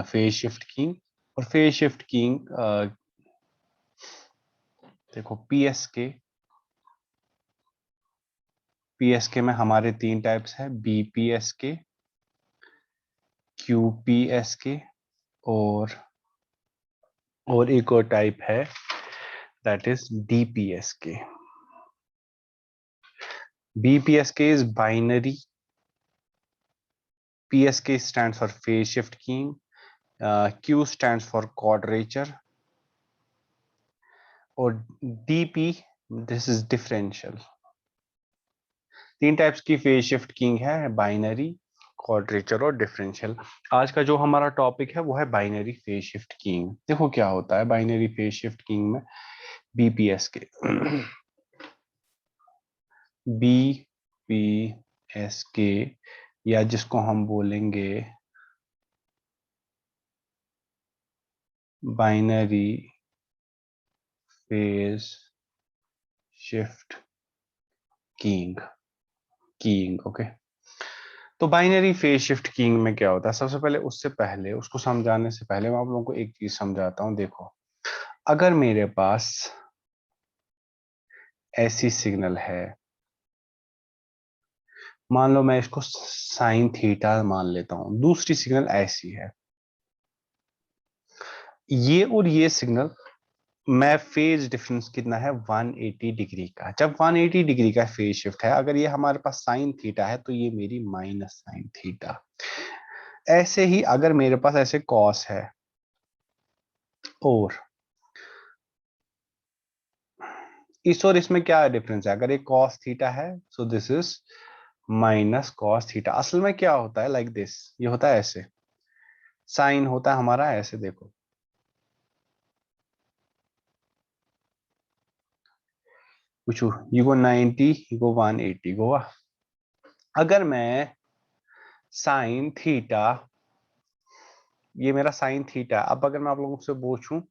Phase shift keying. और phase shift keying देखो PSK में हमारे 3 टाइप्स है, बीपीएसके, क्यूपीएसके और एक और टाइप है that is DPSK. BPSK is binary, PSK stands for phase shift keying, Q stands for quadrature, और DP this is differential। 3 types की फेज शिफ्ट कीइंग है, बाइनरी, क्वाड्रेचर और डिफरेंशियल। आज का जो हमारा टॉपिक है वो है बाइनरी फेज शिफ्ट कीइंग। देखो क्या होता है बाइनरी फेज शिफ्ट कीइंग में, बीपीएसके बीपीएसके या जिसको हम बोलेंगे binary phase shift keying okay. तो बाइनरी फेज शिफ्ट कीइंग में क्या होता है, सबसे पहले उससे पहले उसको समझाने से पहले मैं आप लोगों को एक चीज समझाता हूं। देखो, अगर मेरे पास ऐसी सिग्नल है, मान लो मैं इसको साइन थीटा मान लेता हूं, दूसरी सिग्नल ऐसी है, ये और ये सिग्नल मैं फेज डिफरेंस कितना है 180 डिग्री का। जब 180 डिग्री का फेज शिफ्ट है, अगर ये हमारे पास साइन थीटा है तो ये मेरी माइनस साइन थीटा। ऐसे ही अगर मेरे पास ऐसे कॉस है और इस और इसमें क्या डिफरेंस है, अगर ये कॉस थीटा है so this is minus cos theta. असल में क्या होता है लाइक दिस, ये होता है ऐसे, साइन होता है हमारा ऐसे, देखो कुछ ये गो 90 ये गो 180 गोवा। अगर मैं साइन थीटा, ये मेरा साइन थीटा, अब अगर मैं आप लोगों से पूछूं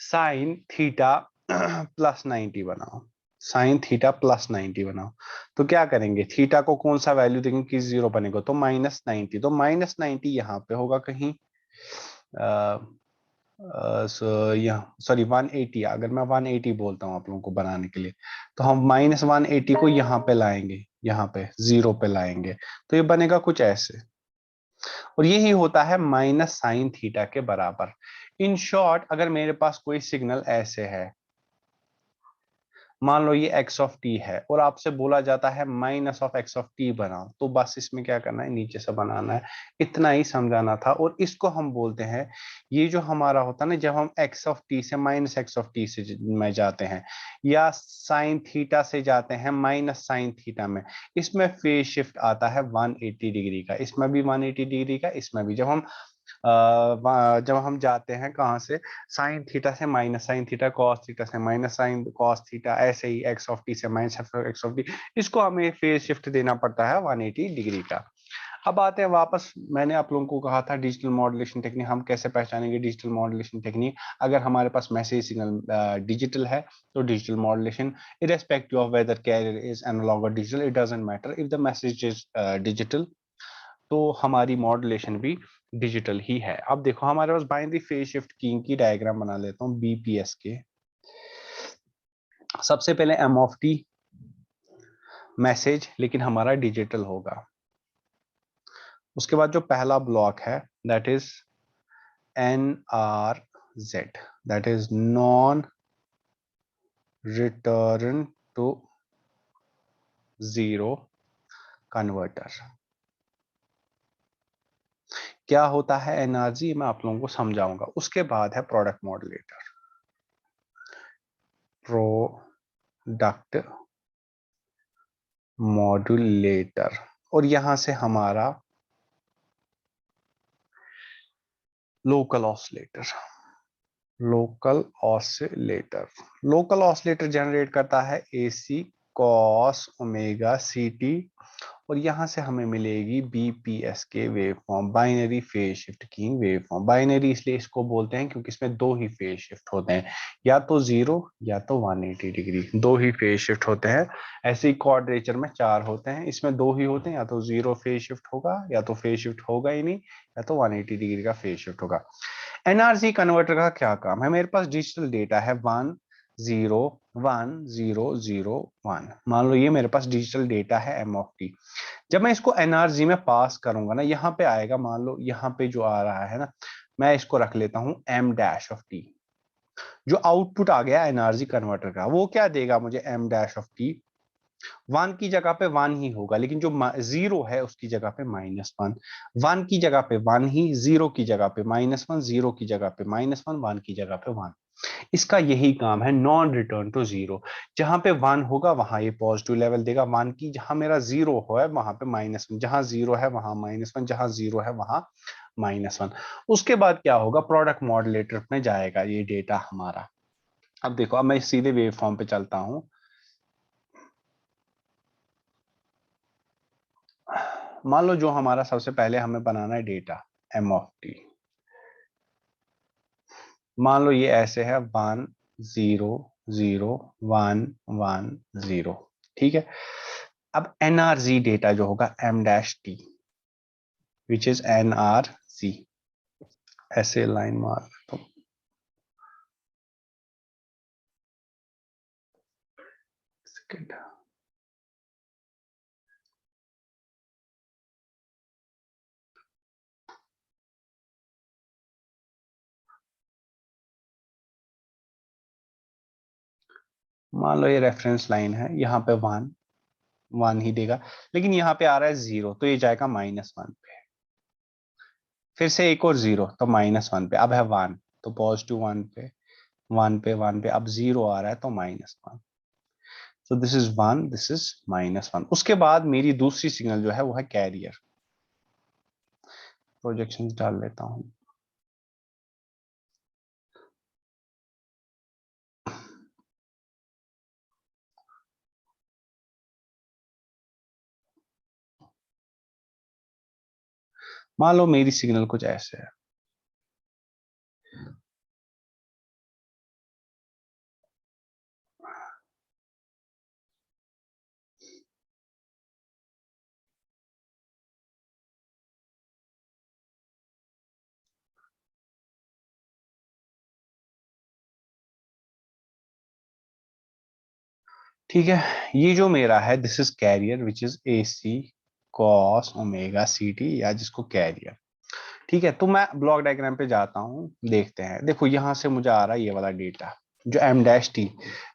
साइन थीटा प्लस 90 बनाओ, साइन थीटा प्लस 90 बनाओ, तो क्या करेंगे, थीटा को कौन सा वैल्यू देंगे कि 0 बनेगा, तो माइनस 90। तो माइनस 90 यहाँ पे होगा कहीं, यहाँ सॉरी 180, अगर मैं 180 बोलता हूँ आप लोगों को बनाने के लिए, तो हम माइनस 180 को यहाँ पे लाएंगे, यहाँ पे 0 पे लाएंगे, तो ये बनेगा कुछ ऐसे। और यही होता है माइनस साइन थीटा के बराबर। इन शॉर्ट, अगर मेरे पास कोई सिग्नल ऐसे है, मान लो ये एक्स ऑफ टी है और आपसे बोला जाता है minus of x of T बनाओ, तो बस इसमें क्या करना है, नीचे से बनाना है, इतना ही समझाना था। और इसको हम बोलते हैं, ये जो हमारा होता है ना, जब हम एक्स ऑफ टी से माइनस एक्स ऑफ टी से में जाते हैं या साइन थीटा से जाते हैं माइनस साइन थीटा में, इसमें फेज शिफ्ट आता है 180 डिग्री का, इसमें भी 180 डिग्री का, इसमें भी। जब हम जाते हैं कहाँ से, साइन थीटा से minus sine theta, cos theta से माइनस साइन कॉस थीटा, ऐसे ही एक्स ऑफ टी से माइनस एक्स ऑफ टी, इसको हमें फेज शिफ्ट देना पड़ता है 180 डिग्री का। अब आते हैं वापस, मैंने आप लोगों को कहा था डिजिटल मॉड्यूलेशन टेक्निक। हम कैसे पहचानेंगे डिजिटल मॉड्यूलेशन टेक्निक, अगर हमारे पास मैसेज सिग्नल डिजिटल है तो digital modulation, irrespective of whether carrier is analog और digital, it doesn't matter, if the message is digital तो हमारी मॉड्यूलेशन भी डिजिटल ही है। अब देखो हमारे पास बाइनरी फेज शिफ्ट कीइंग की डायग्राम बना लेता हूं बीपीएस के। सबसे पहले एम ऑफ टी मैसेज, लेकिन हमारा डिजिटल होगा। उसके बाद जो पहला ब्लॉक है that is NRZ, that is non return to zero converter. क्या होता है एनआरजी, मैं आप लोगों को समझाऊंगा। उसके बाद है प्रोडक्ट मॉड्यूलेटर, प्रोडक्ट मॉड्यूलेटर, और यहां से हमारा local oscillator. Local oscillator generate करता है AC cos ओमेगा CT और यहाँ से हमें मिलेगी बीपीएस के wave form, binary phase shift की वेव फॉर्म। बाइनरी इसलिए इसको बोलते हैं क्योंकि इसमें दो ही फेज शिफ्ट होते हैं, या तो 0 या तो 180 डिग्री, दो ही फेज शिफ्ट होते हैं। ऐसे ही क्वाड्रेचर में 4 होते हैं, इसमें दो ही होते हैं, या तो 0 फेज शिफ्ट होगा, या तो फेज शिफ्ट होगा ही नहीं, या तो 180 डिग्री का फेज शिफ्ट होगा। एनआरसी कन्वर्टर का क्या काम है? मेरे पास डिजिटल डेटा है 1 0 1 0 0 1। मान लो ये मेरे पास डिजिटल डेटा है एम ऑफ टी। जब मैं इसको एनआरजी में पास करूंगा ना, यहाँ पे आएगा, मान लो यहाँ पे जो आ रहा है ना, मैं इसको रख लेता हूं एम डैश ऑफ टी। जो आउटपुट आ गया एनआरजी कन्वर्टर का, वो क्या देगा मुझे? M dash of T. 1 की जगह पे 1 ही होगा, लेकिन जो 0 है उसकी जगह पे -1, 1 की जगह पे 1 ही, 0 की जगह पे -1, 0 की जगह पे -1, 1 की जगह पे 1। इसका यही काम है, नॉन रिटर्न टू जीरो। जहां पे 1 होगा वहां ये पॉजिटिव लेवल देगा 1 की, जहां मेरा 0 है वहां पे -1, जहां 0 है वहां -1, जहां 0 है वहां -1। उसके बाद क्या होगा? प्रोडक्ट मॉड्यूलेटर में जाएगा ये डेटा हमारा। अब देखो, अब मैं सीधे वेव फॉर्म पे चलता हूं। मान लो जो हमारा सबसे पहले हमें बनाना है डेटा एम ऑफ टी। मान लो ये ऐसे है 1 0 0 1 1 0। ठीक है। अब एनआरजी डेटा जो होगा M dash T, which is NRZ, ऐसे लाइन मार देता हूं। सेकेंड, मान लो ये रेफरेंस लाइन है, यहाँ पे 1 1 ही देगा, लेकिन यहाँ पे आ रहा है 0, तो ये जाएगा -1 पे। फिर से एक और 0, तो -1 पे। अब है 1, तो पॉजिटिव 1 पे, 1 पे, 1 पे। अब 0 आ रहा है तो -1। तो दिस इज 1, दिस इज -1। उसके बाद मेरी दूसरी सिग्नल जो है वो है कैरियर। प्रोजेक्शन डाल लेता हूं। मान लो मेरी सिग्नल कुछ ऐसे है। ठीक है, ये जो मेरा है this is carrier which is A C cos omega C T, या जिसको कैरियर। ठीक है, तो मैं ब्लॉक डायग्राम पे जाता हूँ, देखते हैं। देखो यहां से मुझे आ रहा है ये वाला डेटा, जो एम डैश टी,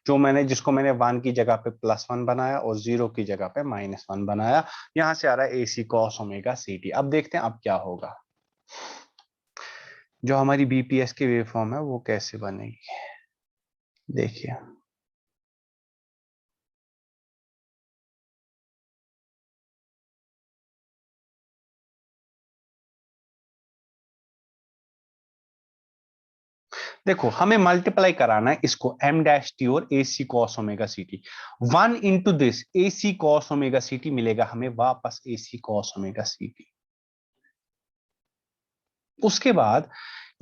जो मैंने, जिसको मैंने 1 की जगह पे +1 बनाया और 0 की जगह पे -1 बनाया। यहां से आ रहा है A C cos omega C T. अब देखते हैं अब क्या होगा, जो हमारी बीपीएस की वेवफॉर्म है वो कैसे बनेगी। देखिए, देखो हमें मल्टीप्लाई कराना है इसको एम डैश टी और A C cos omega C T. 1 into this A C cos omega C t मिलेगा हमें वापस A C cos omega C T. उसके बाद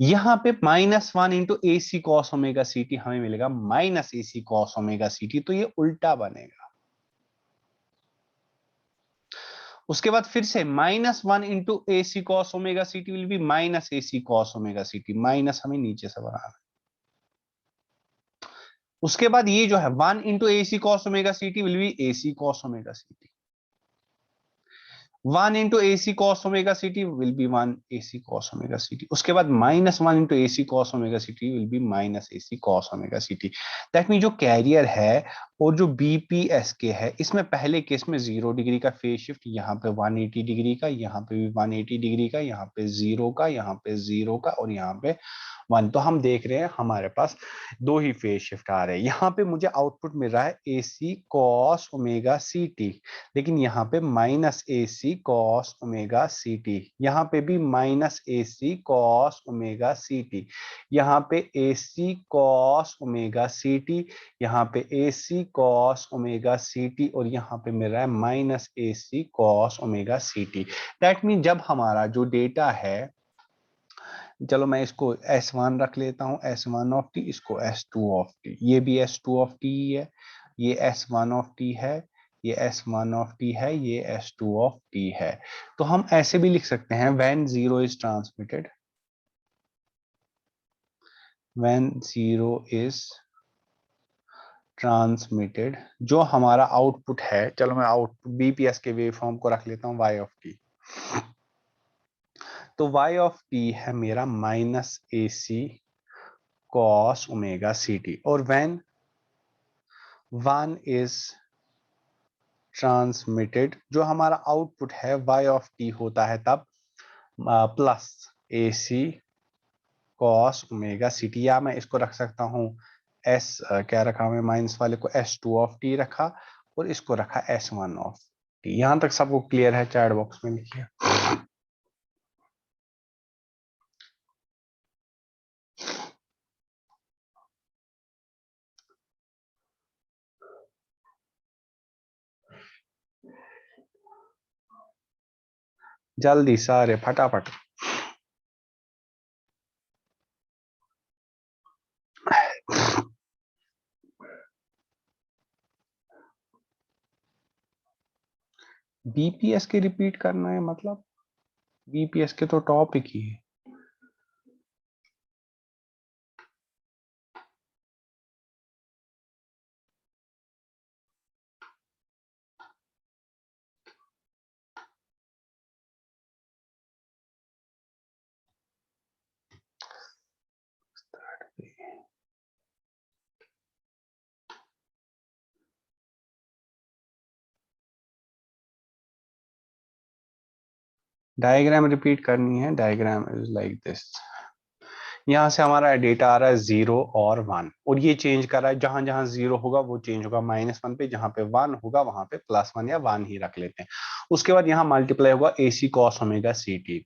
यहां पे -1 into A C cos omega C t हमें मिलेगा minus A C cos omega C t, तो ये उल्टा बनेगा। उसके बाद फिर से -1 into A C cos omega C T will be minus A C cos omega C T, minus हमें नीचे से बनाना है। उसके बाद ये जो है 1 into A C cos omega C T will be A C cos omega C T. 1 into A C cos omega C T will be 1 A C cos omega C T. उसके बाद -1 into A C cos omega C T will be minus A C cos omega C T. That mean जो carrier है और जो BPS के है, इसमें पहले केस में 0 डिग्री का फेज शिफ्ट, यहाँ पे 180 डिग्री का, यहाँ पे भी 180 डिग्री का, यहाँ पे 0 का, यहाँ पे 0 का, और यहाँ पे 1। तो हम देख रहे हैं हमारे पास दो ही फेज शिफ्ट आ रहे हैं। यहाँ पे मुझे आउटपुट मिल रहा है A C cos omega C T, लेकिन यहाँ पे minus A C cos omega C T, यहाँ पे भी minus A C cos omega C T, यहाँ पे A C cos omega C T, यहाँ पे A C cos omega C T और यहाँ पे मिल रहा है minus A C cos omega C T. That mean जब हमारा जो डेटा है, चलो मैं इसको S1 रख लेता हूँ, S1 ऑफ टी, इसको S2 ऑफ टी, ये भी S2 ऑफ टी है, ये S1 ऑफ टी है, ये S1 ऑफ टी है, ये S2 ऑफ टी है। तो हम ऐसे भी लिख सकते हैं when zero is transmitted, when zero is transmitted, जो हमारा आउटपुट है, चलो मैं आउटपुट बीपीएस के वेव फॉर्म को रख लेता हूँ y ऑफ टी। तो y ऑफ टी है मेरा minus A C cos omega C T, और व्हेन वन इज ट्रांसमिटेड, जो हमारा आउटपुट है y ऑफ टी होता है तब plus A C cos omega C T, या मैं इसको रख सकता हूँ एस, क्या रखा मैं माइनस वाले को S2 ऑफ टी रखा और इसको रखा S1 ऑफ टी। यहां तक सबको क्लियर है? चैट बॉक्स में लिखिए। जल्दी सारे फटाफट। बीपीएस के रिपीट करना है मतलब बीपीएस के तो टॉपिक ही है। डायग्राम रिपीट करनी है। Diagram is like this. यहाँ से हमारा डेटा आ रहा है 0 और 1, और ये चेंज कर रहा है, जहां जहां 0 होगा वो चेंज होगा -1 पे, जहां पे 1 होगा वहां पे +1 या 1 ही रख लेते हैं। उसके बाद यहाँ मल्टीप्लाई होगा AC cos omega C T.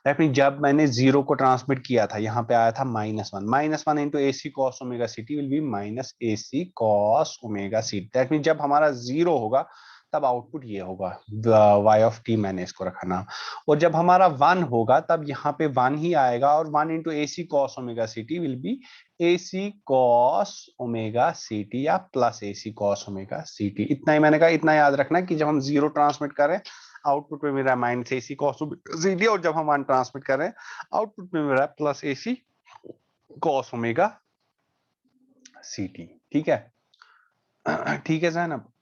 That mean जब मैंने 0 को ट्रांसमिट किया था यहाँ पे आया था -1, -1 into AC cos omega C T will be minus AC cos omega C T. That mean जब हमारा 0 होगा तब आउटपुट ये होगा, y ऑफ टी मैंने इसको रखा नाम। और जब हमारा 1 होगा तब यहाँ पे 1 ही आएगा, और 1 into A C cos omega C T will be A C cos omega C T या plus A C cos omega C T. इतना ही मैंने कहा, इतना याद रखना कि जब हम 0 ट्रांसमिट करें आउटपुट में मेरा minus A C cos omega C T, और जब हम 1 ट्रांसमिट करें आउटपुट में मेरा plus A C cos omega C T. ठीक है? ठीक है Zainab?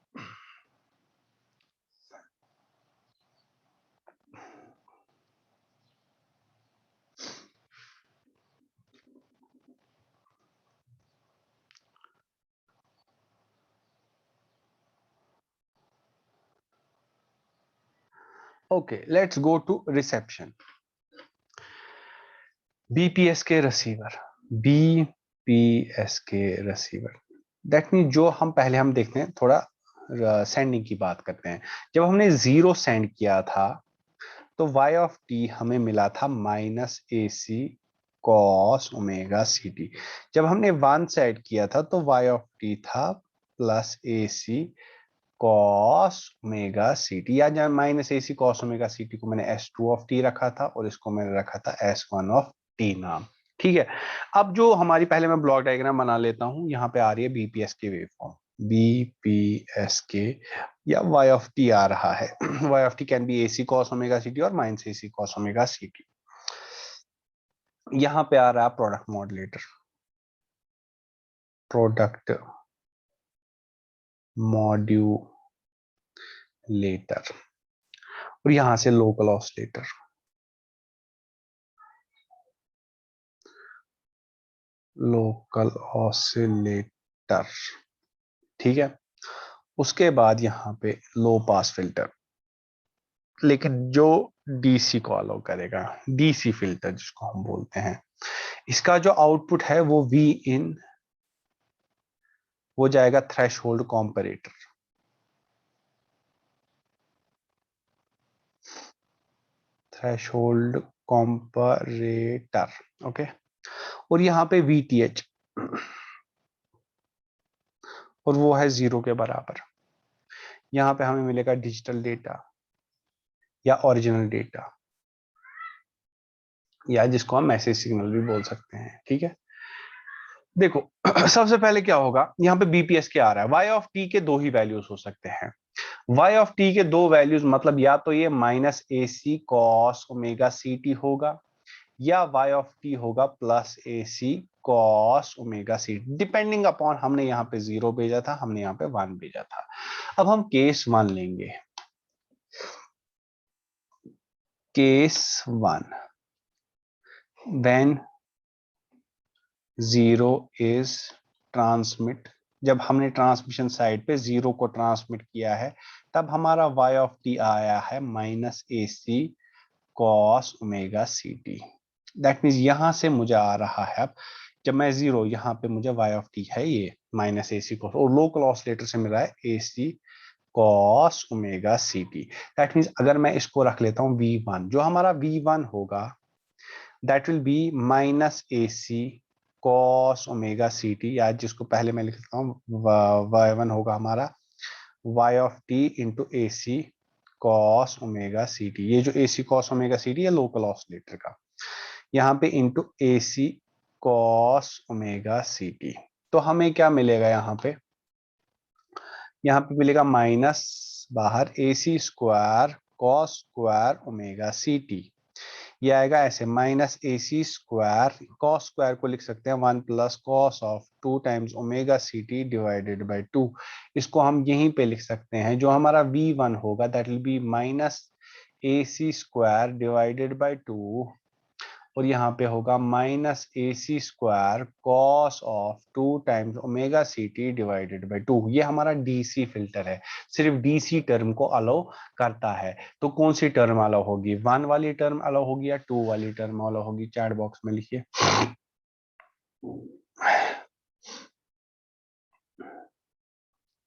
Okay, let's go to reception. BPS के रिसीवर, बीपीएस के रिसीवर, दैट मीन जो हम पहले हम देखते हैं थोड़ा सेंडिंग की बात करते हैं। जब हमने 0 सेंड किया था तो y ऑफ टी हमें मिला था minus A C cos omega C T. जब हमने 1 सेट किया था तो y ऑफ टी था plus A C cos omega C T, या minus A C cos omega C T को मैंने S2 ऑफ टी रखा था और इसको मैंने रखा था S1 ऑफ टी नाम। ठीक है? अब जो हमारी, पहले मैं ब्लॉक डायग्राम बना लेता हूं। यहाँ पे आ रही है बीपीएस के वेवफॉर्म, बीपीएस के, या y ऑफ टी आ रहा है। y of T can be A C cos omega C T और minus A C cos omega C T. यहाँ पे आ रहा है प्रोडक्ट मॉड्यूलेटर, प्रोडक्ट मॉड्यूलेटर, और यहां से लोकल ऑसिलेटर, लोकल ऑसिलेटर। ठीक है? उसके बाद यहाँ पे लो पास फिल्टर, लेकिन जो डीसी को अलाउ करेगा, डीसी फिल्टर जिसको हम बोलते हैं। इसका जो आउटपुट है वो वी इन हो जाएगा threshold comparator, threshold comparator. Okay? और यहाँ पे वीटीएच, और वो है 0 के बराबर। यहाँ पे हमें मिलेगा डिजिटल डेटा या ओरिजिनल डेटा, या जिसको हम मैसेज सिग्नल भी बोल सकते हैं। ठीक है, देखो सबसे पहले क्या होगा, यहाँ पे बीपीएस क्या आ रहा है, वाई ऑफ टी के दो ही वैल्यूज हो सकते हैं। वाई ऑफ टी के दो वैल्यूज मतलब या तो ये minus A C cos omega C t होगा, या वाई ऑफ टी होगा plus A C cos omega c, depending upon हमने यहाँ पे 0 भेजा था, हमने यहाँ पे 1 भेजा था। अब हम केस 1 लेंगे। केस 1, व्हेन 0 इज ट्रांसमिट, जब हमने ट्रांसमिशन साइड पे 0 को ट्रांसमिट किया है, तब हमारा y ऑफ टी आया है minus A C cos omega C T. That means यहां से मुझे आ रहा है, अब जब मैं 0, यहाँ पे मुझे y ऑफ टी है ये माइनस ए सी कॉस, और लोकल ऑसिलेटर से मिल रहा है A C cos omega C T. That means अगर मैं इसको रख लेता हूँ V1, जो हमारा V1 होगा that will be minus A C cos omega C T, या जिसको पहले मैं लिखता हूँ y1 होगा हमारा y of T into A C cos omega C t. ये जो A C cos omega C t है लोकल ऑसिलेटर का, यहाँ पे into A C cos omega C t. तो हमें क्या मिलेगा यहाँ पे मिलेगा माइनस बाहर A C square cos square omega C t. ये आएगा ऐसे minus A C square, cos square को लिख सकते हैं 1 plus cos of 2 times omega C T divided by 2। इसको हम यहीं पे लिख सकते हैं, जो हमारा V1 होगा that will be minus A C square divided by 2, और यहाँ पे होगा minus A C square cos of 2 times omega C T divided by 2। ये हमारा डीसी फिल्टर है, सिर्फ डीसी टर्म को अलाउ करता है। तो कौन सी टर्म अलाउ होगी, 1 वाली टर्म अलाउ होगी या 2 वाली टर्म अलाउ होगी, चैट बॉक्स में लिखिए।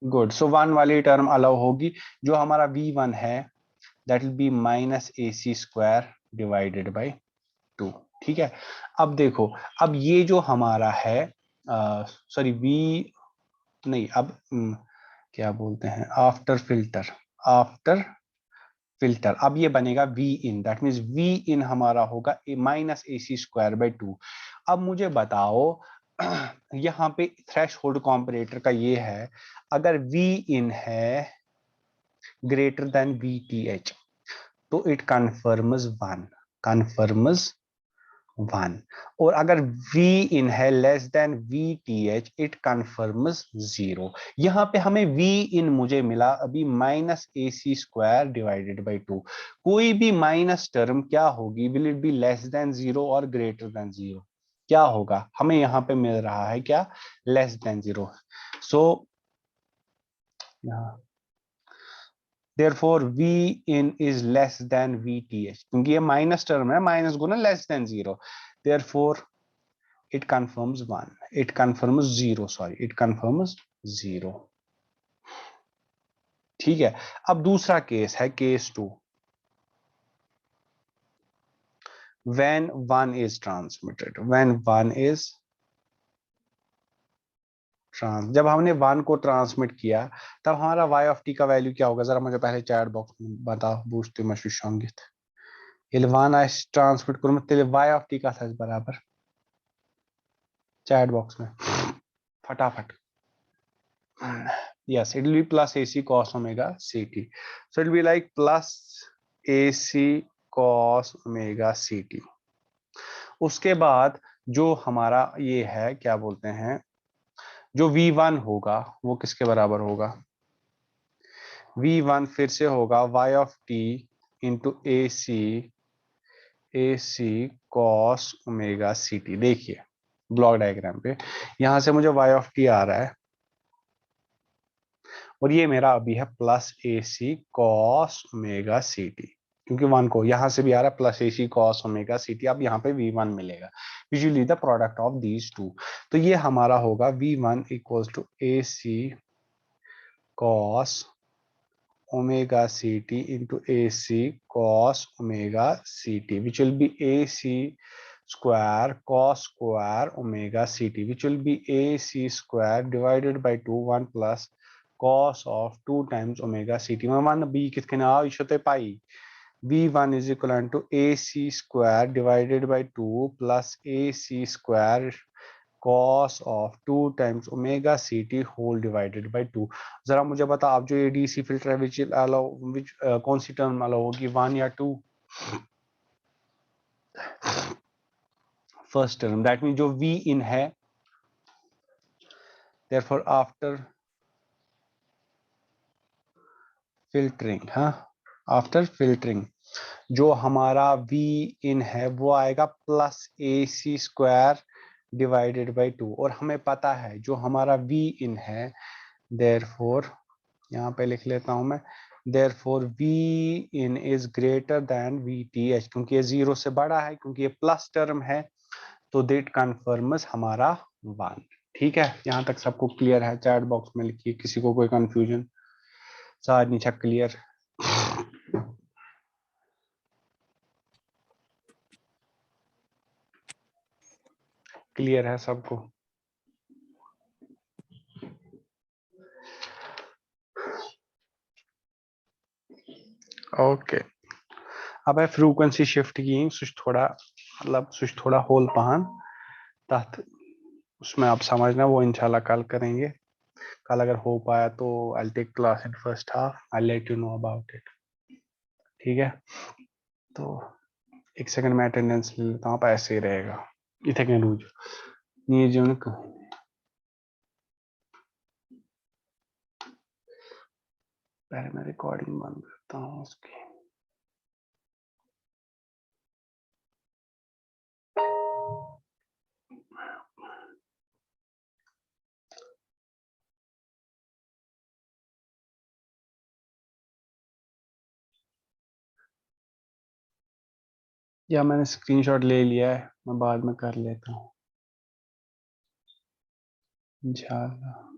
गुड, सो 1 वाली टर्म अलाउ होगी, जो हमारा V1 है that will be minus A C square divided by 2। ठीक है, अब देखो, अब ये जो हमारा है सॉरी वी नहीं, अब क्या बोलते हैं, आफ्टर फिल्टर, आफ्टर फिल्टर अब ये बनेगा V in, that means V in हमारा होगा minus A C square by 2। अब मुझे बताओ यहाँ पे थ्रेश होल्ड कॉम्परेटर का ये है, अगर वी इन है greater than V T H, तो इट कन्फर्म्स 1, कन्फर्म्स 1, और अगर V in है less than VTH it confirms 0। यहाँ पे हमें V in मुझे मिला अभी minus A C square divided by 2। कोई भी माइनस टर्म क्या होगी, will it be less than 0 और ग्रेटर देन 0, क्या होगा, हमें यहाँ पे मिल रहा है क्या, less than 0। So therefore V in is less than VTH, क्योंकि ये माइनस टर्म है, minus Guna less than 0, therefore it confirms 1, it confirms 0, sorry it confirms 0। ठीक है, अब दूसरा केस है case 2, when 1 is transmitted, when 1 is जब हमने 1 को ट्रांसमिट किया, तब हमारा y ऑफ टी का वैल्यू क्या होगा, जरा मुझे पहले चैट बॉक्स में बताओ, बूझते मशहूर शोंगित इलवान आज ट्रांसमिट करूँ तेरे y ऑफ टी का था बराबर, चैट बॉक्स में फटाफट। yes it will be plus AC cos omega CT, so it will be like plus AC cos omega CT। उसके बाद जो हमारा ये है क्या बोलते हैं, जो V1 होगा वो किसके बराबर होगा, V1 फिर से होगा y of T into A C cos omega C T. देखिए ब्लॉक डायग्राम पे यहां से मुझे y ऑफ टी आ रहा है, और ये मेरा अभी है plus A C cos omega C T, क्योंकि 1 को यहां से भी आ रहा है plus A C cos omega C T, अब यहाँ पे V1 मिलेगा, usually the product of these two. तो ये हमारा होगा V1 equals to A C cos omega C T into A C cos omega C T, which will be A C square cos square omega ct, which will be ac square divided by 2 1 plus cos of 2 times omega ct. Man b kitken a ishote pi v1 is equivalent to ac square divided by 2 plus ac square cos of 2 times omega ct whole divided by 2. जरा मुझे बता आप जो ये DC filter है which allow which कौन सी term allow होगी 1 या 2? फर्स्ट टर्म, दैट मीन जो v in है, therefore after filtering, हाँ आफ्टर फिल्टरिंग जो हमारा v in है वो आएगा plus ac square divided by 2, और हमें पता है जो हमारा v in है, therefore यहाँ पे लिख लेता हूं मैं, therefore v in is greater than vth, क्योंकि ये 0 से बड़ा है, क्योंकि ये प्लस टर्म है, तो दैट कन्फर्म्स हमारा 1। ठीक है, यहाँ तक सबको क्लियर है? चैट बॉक्स में लिखिए किसी को कोई कंफ्यूजन। सार नीचा क्लियर? क्लियर है सबको? ओके, अब फ्रीक्वेंसी शिफ्ट की सुश थोड़ा मतलब सुश थोड़ा होल पहान तथ उसमें आप समझना, वो इंशाल्लाह कल करेंगे। कल अगर हो पाया तो I take class in first half, I let you know about it. ठीक है, तो एक सेकंड में अटेंडेंस ले लेता हूँ, ऐसे ही रहेगा इतने रूज नहीं जो पहले मैं रिकॉर्डिंग बंद करता हूँ उसकी। या मैंने स्क्रीनशॉट ले लिया है, मैं बाद में कर लेता हूँ इंशाल्लाह।